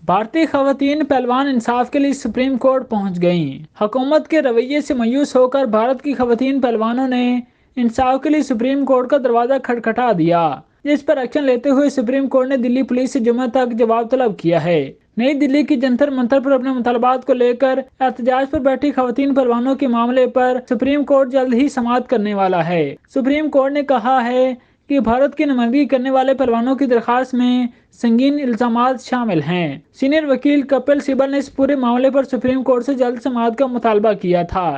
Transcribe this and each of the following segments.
بھارتی خواتین پہلوان انصاف کے لیے سپریم کورٹ پہنچ گئیں۔ حکومت کے رویے سے مایوس ہو کر بھارت کی خواتین پہلوانوں نے انصاف کے لیے سپریم کورٹ کا دروازہ کھٹکھٹا دیا، جس پر ایکشن لیتے ہوئے سپریم کورٹ نے دلی پولیس سے جمعہ تک جواب طلب کیا ہے۔ نئی دلی کی جنتر منتر پر اپنے مطالبات کو لے کر احتجاج پر بیٹھی خواتین پہلوانوں کے معاملے پر سپریم کورٹ جلد ہی سماعت کرنے والا ہے۔ سپریم کورٹ نے کہا ہے کہ بھارت کی نمائندگی کرنے والے پہلوانوں کی درخواست میں سنگین الزامات شامل ہیں۔ سینئر وکیل کپل سبل نے اس پورے معاملے پر سپریم کورٹ سے جلد سماعت کا مطالبہ کیا تھا۔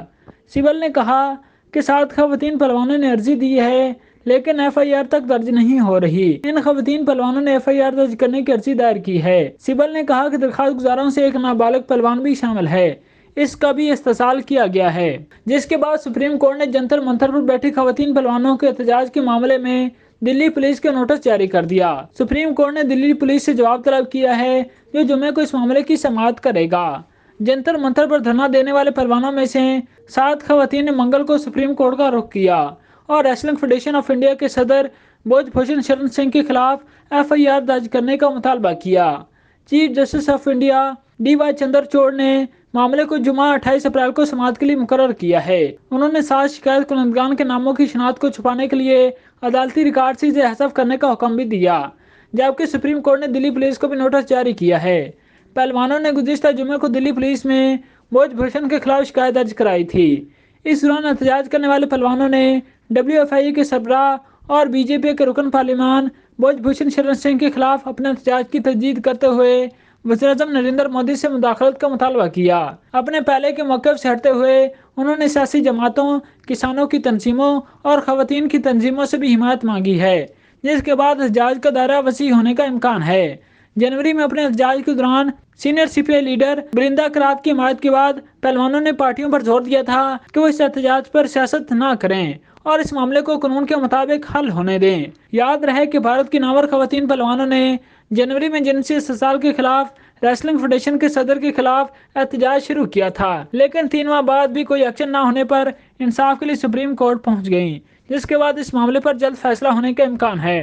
سبل نے کہا کہ 7 خواتین پہلوانوں نے عرضی دی ہے، لیکن ایف آئی آر تک درج نہیں ہو رہی۔ ان خواتین پہلوانوں نے ایف آئی آر درج کرنے کی عرضی دائر کی ہے۔ سبل نے کہا کہ درخواست گزاروں سے ایک نابالغ پہلوان بھی شامل ہے، اس کا بھی استحصال کیا گیا ہے، جس کے بعد سپریم کورٹ نے جنتر منتر پر بیٹھی خواتین پہلوانوں کے احتجاج کے معاملے میں دلی پولیس کو نوٹس جاری کر دیا۔ سپریم کورٹ نے دلی پولیس سے جواب طلب کیا ہے، جو جمعے کو اس معاملے کی سماعت کرے گا۔ جنتر منتر پر دھرنا دینے والے پہلوانوں میں سے 7 خواتین نے منگل کو سپریم کورٹ کا رخ کیا اور ریسلنگ فیڈریشن آف انڈیا کے صدر بھوج بھوشن شرن سنگھ کے خلاف ایف آئی آر درج کرنے کا مطالبہ کیا۔ Chief justice of India D Y Chandrachud نے معاملے کو جمعہ 28 اپریل کو سماعت کے لیے مقرر کیا ہے۔ انہوں نے 7 شکایت کنندگان کے ناموں کی شناخت کو چھپانے کے لیے عدالتی ریکارڈ سے اسے حذف کرنے کا حکم بھی دیا، جبکہ سپریم کورٹ نے دلی پولیس کو بھی نوٹس جاری کیا ہے۔ پہلوانوں نے گزشتہ جمعے کو دلی پولیس میں بھوج بھوشن کے خلاف شکایت درج کرائی تھی۔ اس دوران احتجاج کرنے والے پہلوانوں نے ڈبلیو ایف آئی کے سربراہ اور بی جے پی کے رکن پارلیمان بھوج بھوشن شرن سنگھ کے خلاف اپنے احتجاج کی تجدید کرتے ہوئے وزیر اعظم نریندر مودی سے مداخلت کا مطالبہ کیا۔ اپنے پہلے کے موقف سے ہٹتے ہوئے انہوں نے سیاسی جماعتوں، کسانوں کی تنظیموں اور خواتین کی تنظیموں سے بھی حمایت مانگی ہے، جس کے بعد احتجاج کا دائرہ وسیع ہونے کا امکان ہے۔ جنوری میں اپنے احتجاج کے دوران سینئر سی پی آئی لیڈر برندا کرات کی حمایت کے بعد پہلوانوں نے پارٹیوں پر زور دیا تھا کہ وہ اس احتجاج پر سیاست نہ کریں اور اس معاملے کو قانون کے مطابق حل ہونے دیں۔ یاد رہے کہ بھارت کی نامور خواتین پہلوانوں نے جنوری میں جنسی استحصال کے خلاف ریسلنگ فیڈریشن کے صدر کے خلاف احتجاج شروع کیا تھا، لیکن 3 ماہ بعد بھی کوئی ایکشن نہ ہونے پر انصاف کے لیے سپریم کورٹ پہنچ گئیں، جس کے بعد اس معاملے پر جلد فیصلہ ہونے کا امکان ہے۔